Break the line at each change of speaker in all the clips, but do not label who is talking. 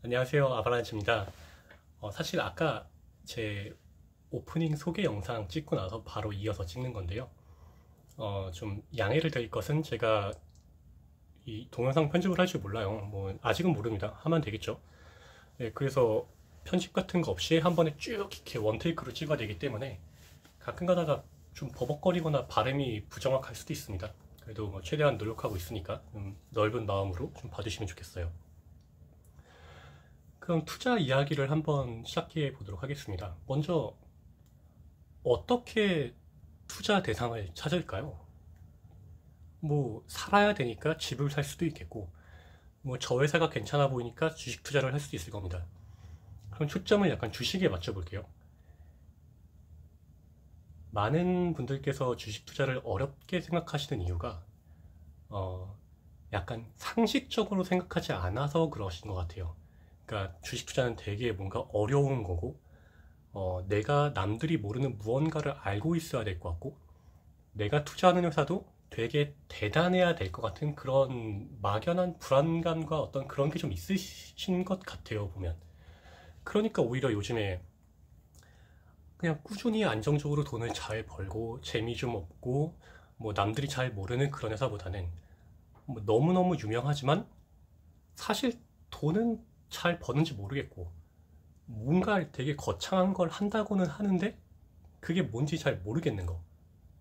안녕하세요, 아바란치입니다. 사실 아까 제 오프닝 소개 영상 찍고 나서 바로 이어서 찍는 건데요. 좀 양해를 드릴 것은 제가 이 동영상 편집을 할 줄 몰라요. 뭐 아직은 모릅니다. 하면 되겠죠. 네, 그래서 편집 같은 거 없이 한 번에 쭉 이렇게 원테이크로 찍어야 되기 때문에 가끔 가다가 좀 버벅거리거나 발음이 부정확할 수도 있습니다. 그래도 뭐 최대한 노력하고 있으니까 넓은 마음으로 좀 봐주시면 좋겠어요. 그럼 투자 이야기를 한번 시작해 보도록 하겠습니다. 먼저 어떻게 투자 대상을 찾을까요? 뭐 살아야 되니까 집을 살 수도 있겠고, 뭐 저 회사가 괜찮아 보이니까 주식 투자를 할 수도 있을 겁니다. 그럼 초점을 약간 주식에 맞춰 볼게요. 많은 분들께서 주식 투자를 어렵게 생각하시는 이유가 어, 약간 상식적으로 생각하지 않아서 그러신 것 같아요. 그러니까 주식 투자는 되게 뭔가 어려운 거고, 내가 남들이 모르는 무언가를 알고 있어야 될 것 같고, 내가 투자하는 회사도 되게 대단해야 될 것 같은 그런 막연한 불안감과 어떤 그런 게 좀 있으신 것 같아요, 보면. 그러니까 오히려 요즘에 그냥 꾸준히 안정적으로 돈을 잘 벌고, 재미 좀 없고, 뭐 남들이 잘 모르는 그런 회사보다는 뭐 너무너무 유명하지만 사실 돈은 잘 버는지 모르겠고, 뭔가 되게 거창한 걸 한다고는 하는데 그게 뭔지 잘 모르겠는 거.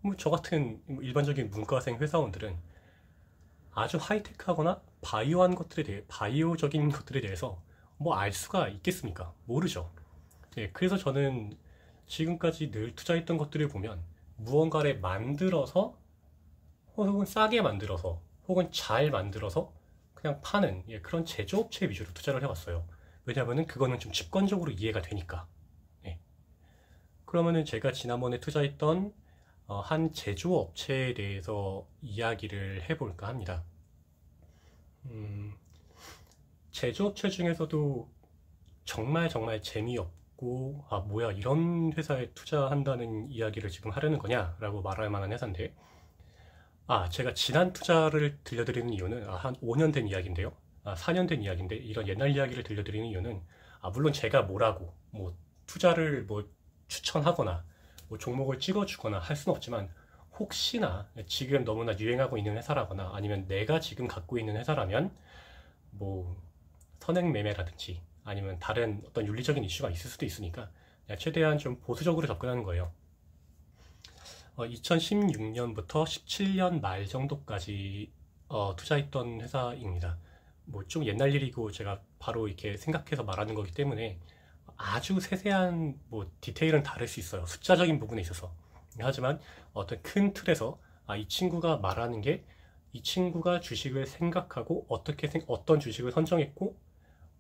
뭐 저 같은 일반적인 문과생 회사원들은 아주 하이테크하거나 바이오적인 것들에 대해서 뭐 알 수가 있겠습니까? 모르죠. 예, 그래서 저는 지금까지 늘 투자했던 것들을 보면 무언가를 만들어서 혹은 싸게 만들어서 혹은 잘 만들어서 그냥 파는, 예, 그런 제조업체 위주로 투자를 해왔어요. 왜냐하면 그거는 좀 직관적으로 이해가 되니까. 예. 그러면은 제가 지난번에 투자했던 한 제조업체에 대해서 이야기를 해볼까 합니다. 음, 제조업체 중에서도 정말 정말 재미없고, 아, 뭐야, 이런 회사에 투자한다는 이야기를 지금 하려는 거냐라고 말할 만한 회사인데, 제가 지난 투자를 들려드리는 이유는, 한 5년 된 이야기인데요. 4년 된 이야기인데, 이런 옛날 이야기를 들려드리는 이유는, 물론 제가 뭐라고, 뭐, 투자를 뭐, 추천하거나, 뭐, 종목을 찍어주거나 할 수는 없지만, 혹시나 지금 너무나 유행하고 있는 회사라거나, 아니면 내가 지금 갖고 있는 회사라면, 뭐, 선행매매라든지, 아니면 다른 어떤 윤리적인 이슈가 있을 수도 있으니까, 최대한 좀 보수적으로 접근하는 거예요. 2016년부터 17년 말 정도까지 투자했던 회사입니다. 뭐 좀 옛날 일이고 제가 바로 이렇게 생각해서 말하는 거기 때문에 아주 세세한 뭐 디테일은 다를 수 있어요. 숫자적인 부분에 있어서. 하지만 어떤 큰 틀에서 이 친구가 말하는 게 이 친구가 주식을 생각하고 어떤 주식을 선정했고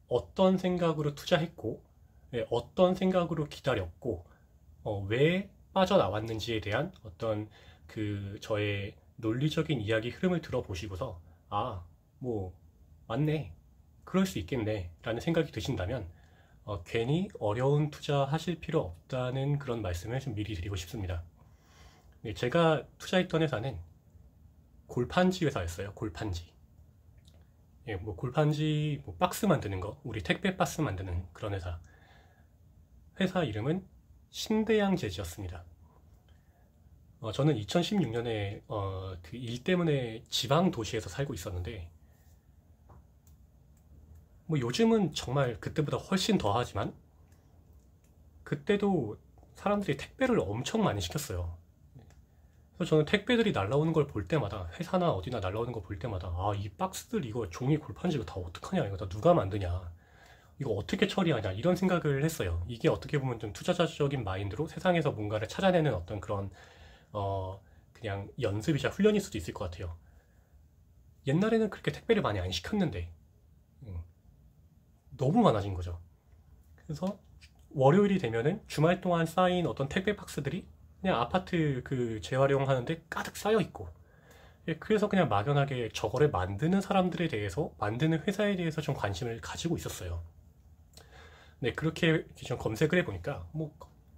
어떤 생각으로 투자했고, 예, 어떤 생각으로 기다렸고, 왜 빠져나왔는지에 대한 어떤 그 저의 논리적인 이야기 흐름을 들어보시고서 뭐 맞네, 그럴 수 있겠네 라는 생각이 드신다면 괜히 어려운 투자 하실 필요 없다는 그런 말씀을 좀 미리 드리고 싶습니다. 네, 제가 투자했던 회사는 골판지 회사였어요. 골판지. 예, 뭐 골판지 뭐 박스 만드는 거, 우리 택배 박스 만드는 그런 회사. 회사 이름은 신대양재지였습니다. 저는 2016년에 그 일 때문에 지방 도시에서 살고 있었는데, 뭐 요즘은 정말 그때보다 훨씬 더 하지만 그때도 사람들이 택배를 엄청 많이 시켰어요. 그래서 저는 택배들이 날라오는 걸 볼 때마다, 회사나 어디나 날라오는 걸 볼 때마다, 이 박스들 이거 종이 골판지 이거 다 어떡하냐, 이거 다 누가 만드냐, 이거 어떻게 처리하냐, 이런 생각을 했어요. 이게 어떻게 보면 좀 투자자적인 마인드로 세상에서 뭔가를 찾아내는 어떤 그런 그냥 연습이자 훈련일 수도 있을 것 같아요. 옛날에는 그렇게 택배를 많이 안 시켰는데 음, 너무 많아진 거죠. 그래서 월요일이 되면은 주말 동안 쌓인 어떤 택배 박스들이 그냥 아파트 그 재활용하는데 가득 쌓여 있고, 예, 그래서 그냥 막연하게 저거를 만드는 사람들에 대해서, 만드는 회사에 대해서 좀 관심을 가지고 있었어요. 네, 그렇게 좀 검색을 해보니까 뭐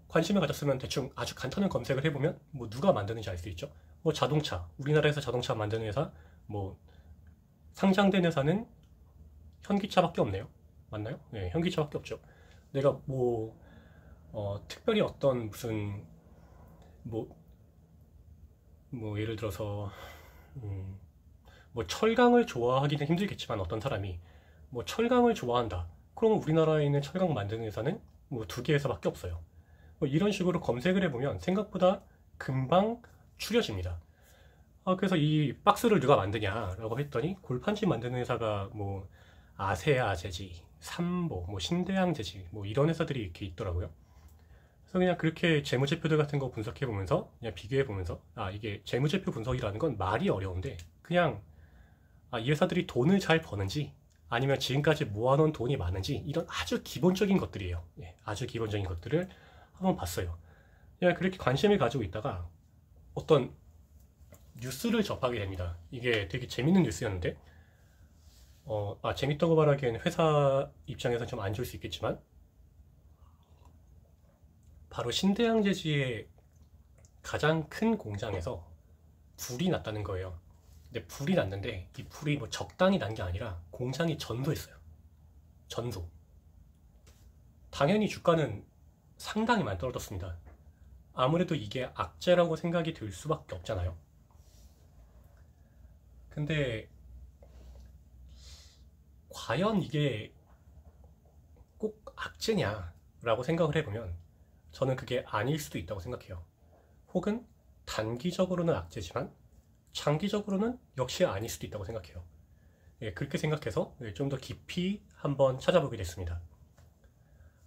관심을 가졌으면 대충 아주 간단한 검색을 해보면 뭐 누가 만드는지 알 수 있죠. 뭐 자동차, 우리나라에서 자동차 만드는 회사, 뭐 상장된 회사는 현기차밖에 없네요. 맞나요? 네, 현기차밖에 없죠. 내가 뭐 특별히 어떤 무슨 뭐, 뭐 예를 들어서 음, 뭐 철강을 좋아하기는 힘들겠지만 어떤 사람이 뭐 철강을 좋아한다. 그러면 우리나라에 있는 철강 만드는 회사는 뭐 두 개 회사밖에 없어요. 뭐 이런 식으로 검색을 해보면 생각보다 금방 추려집니다. 그래서 이 박스를 누가 만드냐라고 했더니 골판지 만드는 회사가 뭐 아세아 재지, 삼보, 뭐 신대양 재지, 뭐 이런 회사들이 이렇게 있더라고요. 그래서 그냥 그렇게 재무제표들 같은 거 분석해 보면서 그냥 비교해 보면서 이게 재무제표 분석이라는 건 말이 어려운데 그냥 이 회사들이 돈을 잘 버는지 아니면 지금까지 모아놓은 돈이 많은지 이런 아주 기본적인 것들이에요. 예, 아주 기본적인 것들을 한번 봤어요. 그냥 그렇게 관심을 가지고 있다가 어떤 뉴스를 접하게 됩니다. 이게 되게 재밌는 뉴스였는데 재밌다고 말하기에는 회사 입장에서 좀 안 좋을 수 있겠지만 바로 신대양재지의 가장 큰 공장에서 불이 났다는 거예요. 근데 불이 났는데 이 불이 뭐 적당히 난 게 아니라 공장이 전도했어요. 전도. 당연히 주가는 상당히 많이 떨어졌습니다. 아무래도 이게 악재라고 생각이 들 수밖에 없잖아요. 근데 과연 이게 꼭 악재냐라고 생각을 해보면 저는 그게 아닐 수도 있다고 생각해요. 혹은 단기적으로는 악재지만 장기적으로는 역시 아닐 수도 있다고 생각해요. 예, 그렇게 생각해서 좀 더 깊이 한번 찾아보게 됐습니다.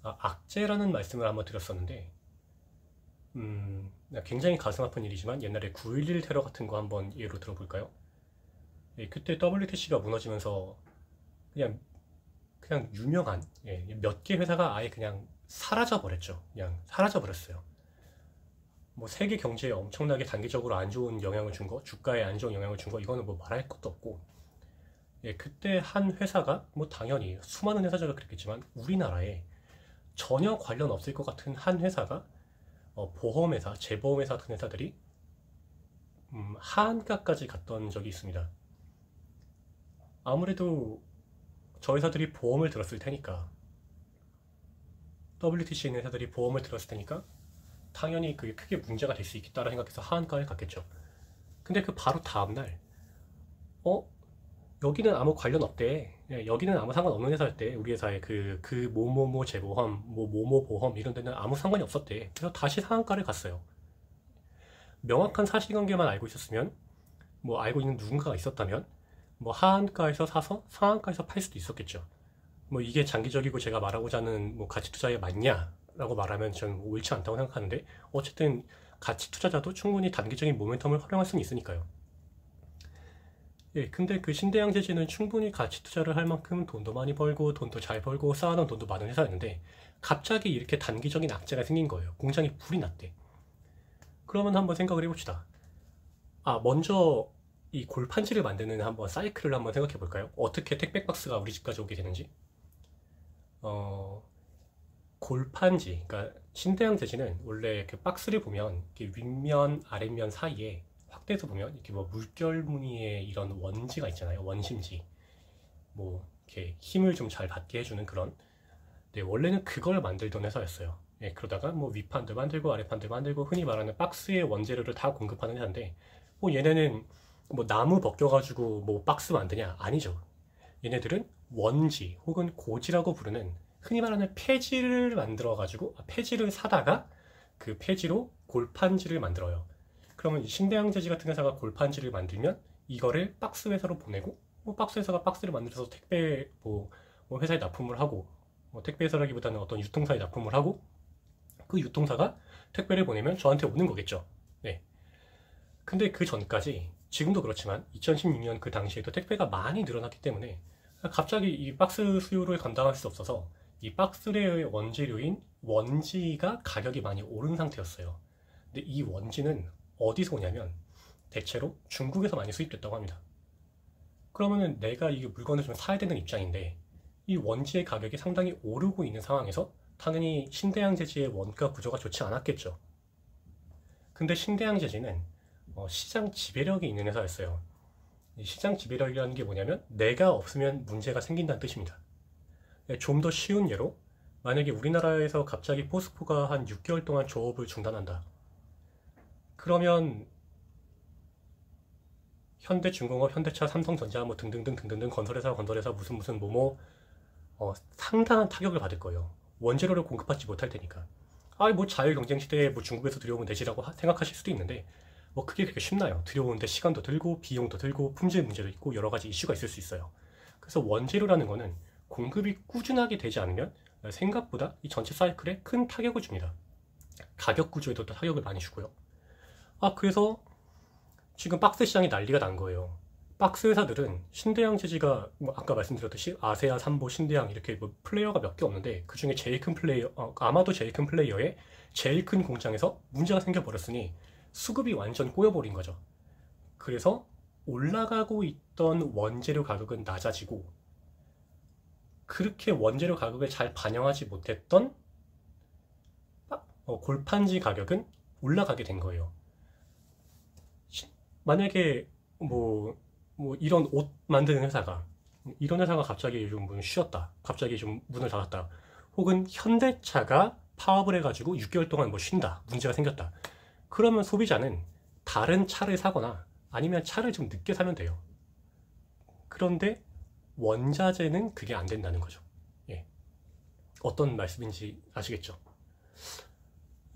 악재라는 말씀을 한번 드렸었는데 굉장히 가슴 아픈 일이지만 옛날에 9.11 테러 같은 거 한번 예로 들어볼까요? 예, 그때 WTC가 무너지면서 그냥 유명한 몇 개 회사가 아예 그냥 사라져 버렸죠. 그냥 사라져 버렸어요. 뭐 세계 경제에 엄청나게 단기적으로 안 좋은 영향을 준 거, 주가에 안 좋은 영향을 준 거, 이거는 뭐 말할 것도 없고, 예, 그때 한 회사가 뭐 당연히 수많은 회사들이 그랬겠지만 우리나라에 전혀 관련 없을 것 같은 한 회사가 보험회사, 재보험회사 같은 회사들이 하한가까지 갔던 적이 있습니다. 아무래도 저 회사들이 보험을 들었을 테니까 WTC 있는 회사들이 보험을 들었을 테니까 당연히 그게 크게 문제가 될 수 있겠다라 생각해서 하한가에 갔겠죠. 근데 그 바로 다음날 여기는 아무 관련 없대. 여기는 아무 상관없는 회사였대. 우리 회사의 그 뭐뭐뭐 재보험, 뭐뭐뭐 보험 이런 데는 아무 상관이 없었대. 그래서 다시 상한가를 갔어요. 명확한 사실관계만 알고 있었으면 뭐 알고 있는 누군가가 있었다면 뭐 하한가에서 사서 상한가에서 팔 수도 있었겠죠. 뭐 이게 장기적이고 제가 말하고자 하는 뭐 가치 투자에 맞냐라고 말하면 저는 옳지 않다고 생각하는데 어쨌든 가치 투자자도 충분히 단기적인 모멘텀을 활용할 수는 있으니까요. 예, 근데 그 신대양재지는 충분히 가치 투자를 할 만큼 돈도 많이 벌고 돈도 잘 벌고 쌓아놓은 돈도 많은 회사였는데 갑자기 이렇게 단기적인 악재가 생긴 거예요. 공장이 불이 났대. 그러면 한번 생각을 해봅시다. 먼저 이 골판지를 만드는 한번 사이클을 한번 생각해 볼까요? 어떻게 택배 박스가 우리 집까지 오게 되는지. 골판지, 그러니까 신대양재지는 원래 그 박스를 보면 이렇게 윗면, 아랫면 사이에 확대해서 보면 이렇게 뭐 물결 무늬의 이런 원지가 있잖아요. 원심지. 뭐 이렇게 힘을 좀 잘 받게 해주는 그런. 네, 원래는 그걸 만들던 회사였어요. 예, 그러다가 뭐 윗판도 만들고 아랫판도 만들고 흔히 말하는 박스의 원재료를 다 공급하는 회사인데 뭐 얘네는 뭐 나무 벗겨가지고 뭐 박스 만드냐? 아니죠. 얘네들은 원지 혹은 고지라고 부르는 흔히 말하는 폐지를 만들어가지고 폐지를 사다가 그 폐지로 골판지를 만들어요. 그러면 신대양재지 같은 회사가 골판지를 만들면 이거를 박스 회사로 보내고 박스 회사가 박스를 만들어서 택배 뭐 회사에 납품을 하고 택배 회사라기보다는 어떤 유통사에 납품을 하고 그 유통사가 택배를 보내면 저한테 오는 거겠죠. 네. 근데 그 전까지 지금도 그렇지만 2016년 그 당시에도 택배가 많이 늘어났기 때문에 갑자기 이 박스 수요를 감당할 수 없어서 이 박스의 원재료인 원지가 가격이 많이 오른 상태였어요. 근데 이 원지는 어디서 오냐면 대체로 중국에서 많이 수입됐다고 합니다. 그러면은 내가 이 물건을 좀 사야 되는 입장인데 이 원지의 가격이 상당히 오르고 있는 상황에서 당연히 신대양재지의 원가 구조가 좋지 않았겠죠. 근데 신대양재지는 시장 지배력이 있는 회사였어요. 시장 지배력이라는 게 뭐냐면 내가 없으면 문제가 생긴다는 뜻입니다. 좀 더 쉬운 예로 만약에 우리나라에서 갑자기 포스코가 한 6개월 동안 조업을 중단한다. 그러면 현대중공업, 현대차, 삼성전자 뭐 등등등 건설회사 무슨 뭐뭐 상당한 타격을 받을 거예요. 원재료를 공급받지 못할 테니까. 뭐 자유경쟁 시대에 뭐 중국에서 들여오면 되지라고 생각하실 수도 있는데 뭐 그게 그렇게 쉽나요? 들여오는데 시간도 들고 비용도 들고 품질 문제도 있고 여러 가지 이슈가 있을 수 있어요. 그래서 원재료라는 거는 공급이 꾸준하게 되지 않으면 생각보다 이 전체 사이클에 큰 타격을 줍니다. 가격 구조에도 또 타격을 많이 주고요. 그래서 지금 박스 시장이 난리가 난 거예요. 박스 회사들은 신대양 재지가 뭐 아까 말씀드렸듯이 아세아, 삼보, 신대양 이렇게 뭐 플레이어가 몇 개 없는데 그 중에 제일 큰 플레이어, 아마도 제일 큰 플레이어의 제일 큰 공장에서 문제가 생겨버렸으니 수급이 완전 꼬여버린 거죠. 그래서 올라가고 있던 원재료 가격은 낮아지고 그렇게 원재료 가격을 잘 반영하지 못했던 골판지 가격은 올라가게 된 거예요. 만약에 뭐 이런 옷 만드는 회사가 이런 회사가 갑자기 좀 문을 쉬었다, 갑자기 좀 문을 닫았다, 혹은 현대차가 파업을 해가지고 6개월 동안 뭐 쉰다, 문제가 생겼다. 그러면 소비자는 다른 차를 사거나 아니면 차를 좀 늦게 사면 돼요. 그런데 원자재는 그게 안 된다는 거죠. 예. 어떤 말씀인지 아시겠죠?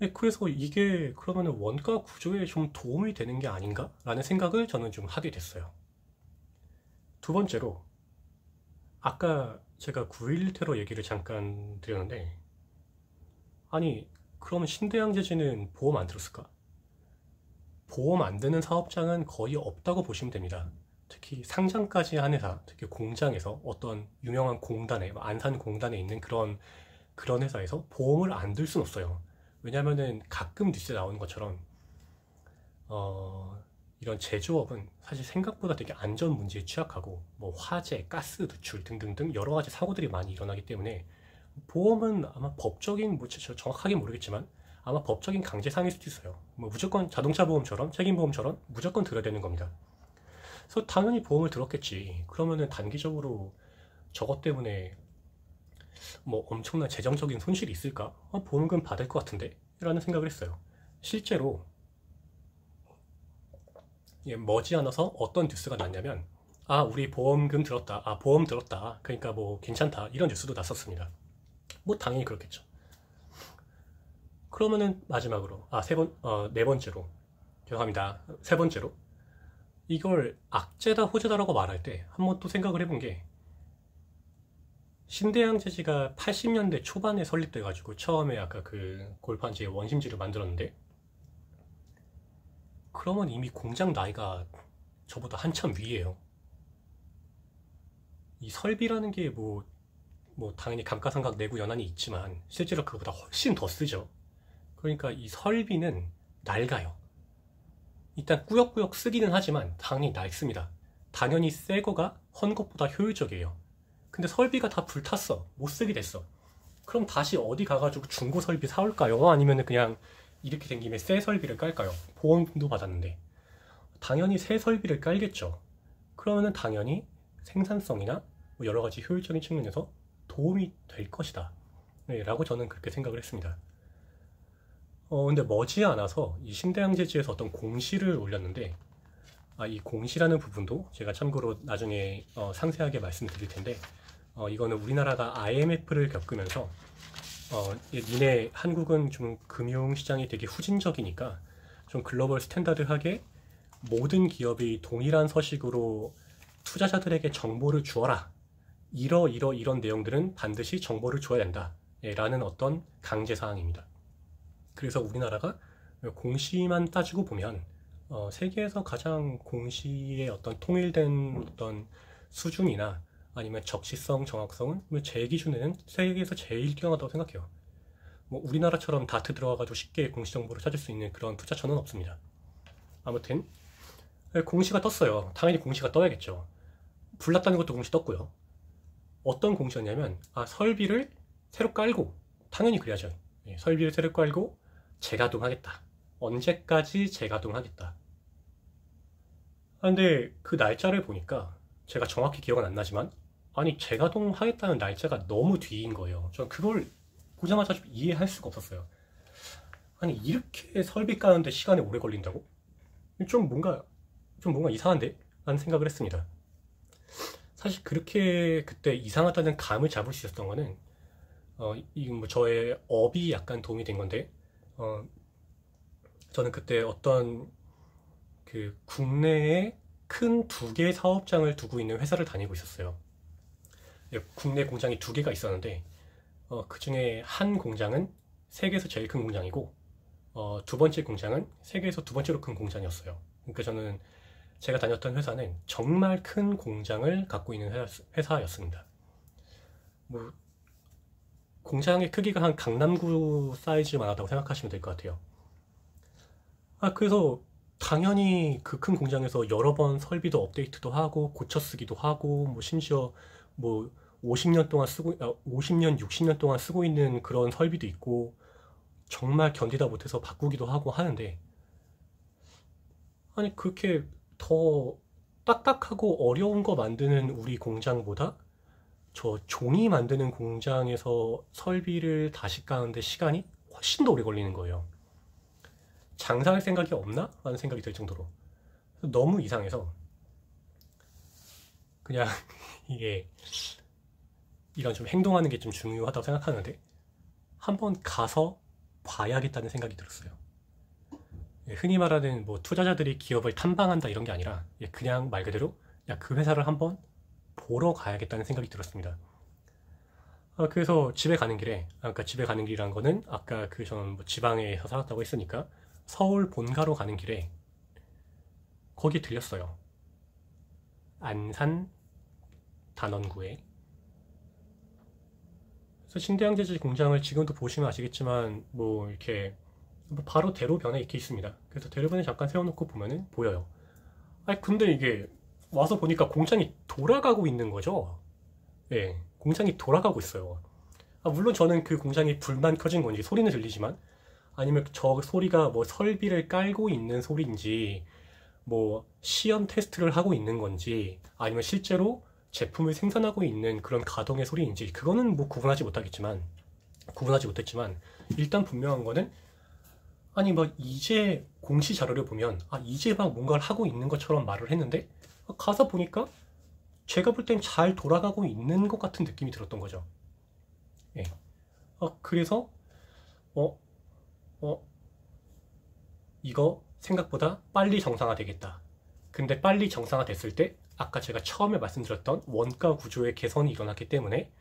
예, 그래서 이게 그러면 원가 구조에 좀 도움이 되는 게 아닌가? 라는 생각을 저는 좀 하게 됐어요. 두 번째로, 아까 제가 9.11 테러 얘기를 잠깐 드렸는데, 아니, 그러면 신대양재지는 보험 안 들었을까? 보험 안 드는 사업장은 거의 없다고 보시면 됩니다. 특히 상장까지 한 회사, 특히 공장에서 어떤 유명한 공단에, 안산 공단에 있는 그런 회사에서 보험을 안 들 수는 없어요. 왜냐면은 가끔 뉴스에 나오는 것처럼 이런 제조업은 사실 생각보다 되게 안전 문제에 취약하고 뭐 화재, 가스 누출 등등등 여러 가지 사고들이 많이 일어나기 때문에 보험은 아마 법적인 뭐 정확하게 모르겠지만 아마 법적인 강제상일 수도 있어요. 뭐 무조건 자동차 보험처럼 책임보험처럼 무조건 들어야 되는 겁니다. 그래서 당연히 보험을 들었겠지. 그러면은 단기적으로 저것 때문에 뭐 엄청난 재정적인 손실이 있을까? 보험금 받을 것 같은데? 라는 생각을 했어요. 실제로 머지않아서 어떤 뉴스가 났냐면 우리 보험금 들었다, 보험 들었다, 그러니까 뭐 괜찮다, 이런 뉴스도 났었습니다. 뭐 당연히 그렇겠죠. 그러면은 마지막으로 네 번째로, 죄송합니다, 세 번째로, 이걸 악재다 호재다라고 말할 때 한번 또 생각을 해본 게, 신대양재지가 80년대 초반에 설립돼가지고 처음에 아까 그 골판지의 원심지를 만들었는데, 그러면 이미 공장 나이가 저보다 한참 위에요. 이 설비라는 게 뭐 당연히 감가상각 내구 연한이 있지만 실제로 그거보다 훨씬 더 쓰죠. 그러니까 이 설비는 낡아요. 일단 꾸역꾸역 쓰기는 하지만 당연히 낡습니다. 당연히 새 거가 헌 것보다 효율적이에요. 근데 설비가 다 불탔어, 못 쓰게 됐어. 그럼 다시 어디 가가지고 중고 설비 사올까요? 아니면 그냥 이렇게 된 김에 새 설비를 깔까요? 보험도 받았는데. 당연히 새 설비를 깔겠죠. 그러면은 당연히 생산성이나 뭐 여러 가지 효율적인 측면에서 도움이 될 것이다, 라고 저는 그렇게 생각을 했습니다. 근데 머지않아서 이 신대양재지에서 어떤 공시를 올렸는데, 이 공시라는 부분도 제가 참고로 나중에 상세하게 말씀드릴 텐데, 이거는 우리나라가 IMF를 겪으면서 니네 한국은 좀 금융시장이 되게 후진적이니까 좀 글로벌 스탠다드하게 모든 기업이 동일한 서식으로 투자자들에게 정보를 주어라, 이런 내용들은 반드시 정보를 줘야 된다, 라는 어떤 강제사항입니다. 그래서 우리나라가 공시만 따지고 보면 세계에서 가장 공시의 어떤 통일된 어떤 수준이나 아니면 적시성, 정확성은 제 기준에는 세계에서 제일 뛰어나다고 생각해요. 뭐 우리나라처럼 다트 들어가가지고 쉽게 공시 정보를 찾을 수 있는 그런 투자처는 없습니다. 아무튼 공시가 떴어요. 당연히 공시가 떠야겠죠. 불났다는 것도 공시 떴고요. 어떤 공시였냐면 설비를 새로 깔고, 당연히 그래야죠. 설비를 새로 깔고 재가동하겠다. 언제까지 재가동하겠다. 근데 그 날짜를 보니까 제가 정확히 기억은 안 나지만 아니 재가동하겠다는 날짜가 너무 뒤인 거예요. 전 그걸 보자마자 좀 이해할 수가 없었어요. 아니 이렇게 설비 까는데 시간이 오래 걸린다고? 좀 뭔가 이상한데? 라는 생각을 했습니다. 사실 그렇게 그때 이상하다는 감을 잡을 수 있었던 거는 이건 뭐 저의 업이 약간 도움이 된 건데 저는 그때 어떤 그 국내에 큰 두 개 사업장을 두고 있는 회사를 다니고 있었어요. 국내 공장이 두 개가 있었는데 그 중에 한 공장은 세계에서 제일 큰 공장이고 두 번째 공장은 세계에서 두 번째로 큰 공장이었어요. 그러니까 저는 제가 다녔던 회사는 정말 큰 공장을 갖고 있는 회사였습니다. 뭐 공장의 크기가 한 강남구 사이즈만 하다고 생각하시면 될 것 같아요. 그래서 당연히 그 큰 공장에서 여러 번 설비도 업데이트도 하고 고쳐 쓰기도 하고 뭐 심지어 뭐 50년 동안 50년, 60년 동안 쓰고 있는 그런 설비도 있고 정말 견디다 못해서 바꾸기도 하고 하는데 아니 그렇게 더 딱딱하고 어려운 거 만드는 우리 공장보다 저 종이 만드는 공장에서 설비를 다시 까는데 시간이 훨씬 더 오래 걸리는 거예요. 장사할 생각이 없나? 라는 생각이 들 정도로 너무 이상해서 그냥 이게 이런 좀 행동하는 게 좀 중요하다고 생각하는데 한번 가서 봐야겠다는 생각이 들었어요. 흔히 말하는 뭐 투자자들이 기업을 탐방한다 이런 게 아니라 그냥 말 그대로 그 회사를 한번 보러 가야겠다는 생각이 들었습니다. 그래서 집에 가는 길에 아까 집에 가는 길이란 거는 아까 그 저는 뭐 지방에서 살았다고 했으니까 서울 본가로 가는 길에 거기 들렸어요. 안산 단원구에. 그래서 신대양재질 공장을 지금도 보시면 아시겠지만 뭐 이렇게 바로 대로변에 이렇게 있습니다. 그래서 대로변에 잠깐 세워놓고 보면은 보여요. 아니 근데 이게 와서 보니까 공장이 돌아가고 있는 거죠. 예, 공장이 돌아가고 있어요. 물론 저는 그 공장이 불만 켜진 건지 소리는 들리지만 아니면 저 소리가 뭐 설비를 깔고 있는 소리인지 뭐 시연 테스트를 하고 있는 건지 아니면 실제로 제품을 생산하고 있는 그런 가동의 소리인지 그거는 뭐 구분하지 못했지만 일단 분명한 거는 아니 뭐 이제 공시 자료를 보면 이제 막 뭔가를 하고 있는 것처럼 말을 했는데 가서 보니까 제가 볼 땐 잘 돌아가고 있는 것 같은 느낌이 들었던 거죠. 예. 그래서 어, 이거 생각보다 빨리 정상화 되겠다. 근데 빨리 정상화 됐을 때 아까 제가 처음에 말씀드렸던 원가 구조의 개선이 일어났기 때문에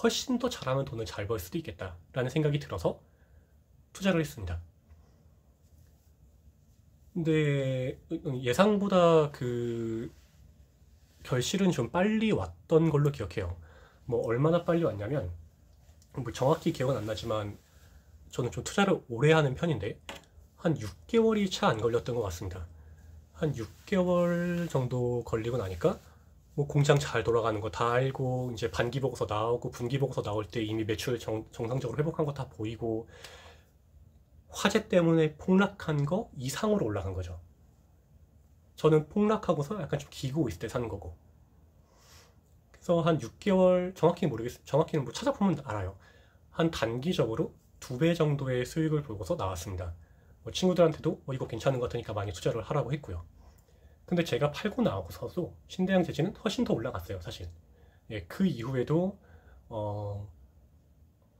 훨씬 더 잘하면 돈을 잘 벌 수도 있겠다라는 생각이 들어서 투자를 했습니다. 근데 예상보다 그 결실은 좀 빨리 왔던 걸로 기억해요. 뭐 얼마나 빨리 왔냐면 뭐 정확히 기억은 안 나지만 저는 좀 투자를 오래 하는 편인데 한 6개월이 채 안 걸렸던 것 같습니다. 한 6개월 정도 걸리고 나니까 뭐 공장 잘 돌아가는 거 다 알고 이제 반기 보고서 나오고 분기 보고서 나올 때 이미 매출 정상적으로 회복한 거 다 보이고 화재 때문에 폭락한 거 이상으로 올라간 거죠. 저는 폭락하고서 약간 좀 기고 있을 때 사는 거고. 그래서 한 6개월 정확히는 뭐 찾아보면 알아요. 한 단기적으로 2배 정도의 수익을 보고서 나왔습니다. 뭐 친구들한테도 이거 괜찮은 것 같으니까 많이 투자를 하라고 했고요. 근데 제가 팔고 나오고서도 신대양 재질은 훨씬 더 올라갔어요, 사실. 예, 그 이후에도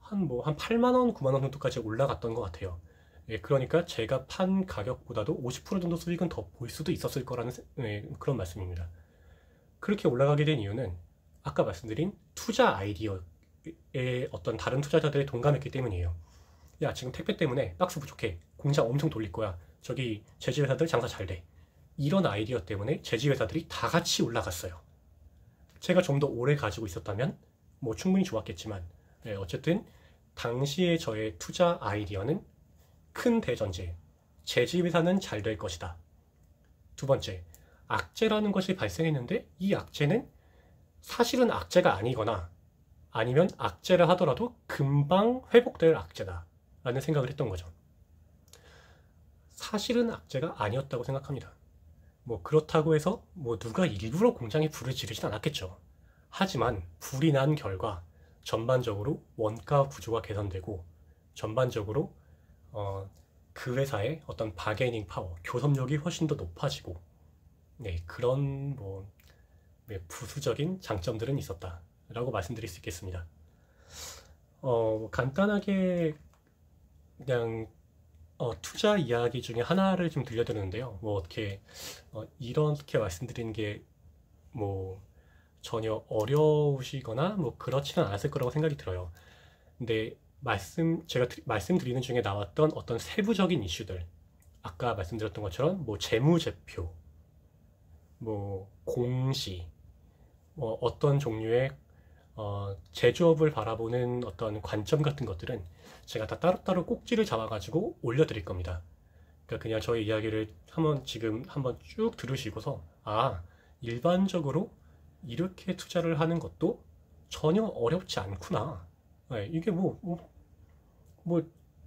한 8만 원, 9만 원 정도까지 올라갔던 것 같아요. 예, 그러니까 제가 판 가격보다도 50% 정도 수익은 더 볼 수도 있었을 거라는 그런 말씀입니다. 그렇게 올라가게 된 이유는 아까 말씀드린 투자 아이디어에 어떤 다른 투자자들이 동감했기 때문이에요. 야, 지금 택배 때문에 박스 부족해. 공장 엄청 돌릴 거야. 저기 제지회사들 장사 잘 돼. 이런 아이디어 때문에 제지회사들이 다 같이 올라갔어요. 제가 좀 더 오래 가지고 있었다면 뭐 충분히 좋았겠지만 어쨌든 당시에 저의 투자 아이디어는 큰 대전제, 제지회사는 잘 될 것이다. 두 번째, 악재라는 것이 발생했는데 이 악재는 사실은 악재가 아니거나 아니면 악재라 하더라도 금방 회복될 악재다 라는 생각을 했던 거죠. 사실은 악재가 아니었다고 생각합니다. 뭐 그렇다고 해서 뭐 누가 일부러 공장에 불을 지르진 않았겠죠. 하지만 불이 난 결과 전반적으로 원가 구조가 개선되고 전반적으로 그 회사의 어떤 바게닝 파워, 교섭력이 훨씬 더 높아지고 네, 그런 뭐 부수적인 장점들은 있었다라고 말씀드릴 수 있겠습니다. 간단하게 그냥 투자 이야기 중에 하나를 좀 들려드리는데요. 뭐 어떻게 이렇게 말씀드리는 게 뭐 전혀 어려우시거나 뭐 그렇지는 않았을 거라고 생각이 들어요. 근데 제가 말씀드리는 중에 나왔던 어떤 세부적인 이슈들, 아까 말씀드렸던 것처럼 뭐 재무제표, 뭐 공시, 뭐 어떤 종류의 제조업을 바라보는 어떤 관점 같은 것들은 제가 다 따로따로 꼭지를 잡아가지고 올려드릴 겁니다. 그러니까 그냥 저희 이야기를 지금 한번 쭉 들으시고서 일반적으로 이렇게 투자를 하는 것도 전혀 어렵지 않구나. 네, 이게 뭐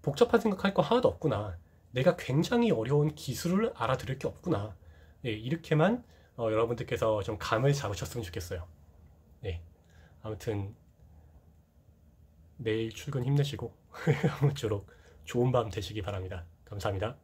복잡한 생각할 거 하나도 없구나. 내가 굉장히 어려운 기술을 알아들을 게 없구나. 네, 이렇게만 여러분들께서 좀 감을 잡으셨으면 좋겠어요. 네, 아무튼 내일 출근 힘내시고 아무쪼록 좋은 밤 되시기 바랍니다. 감사합니다.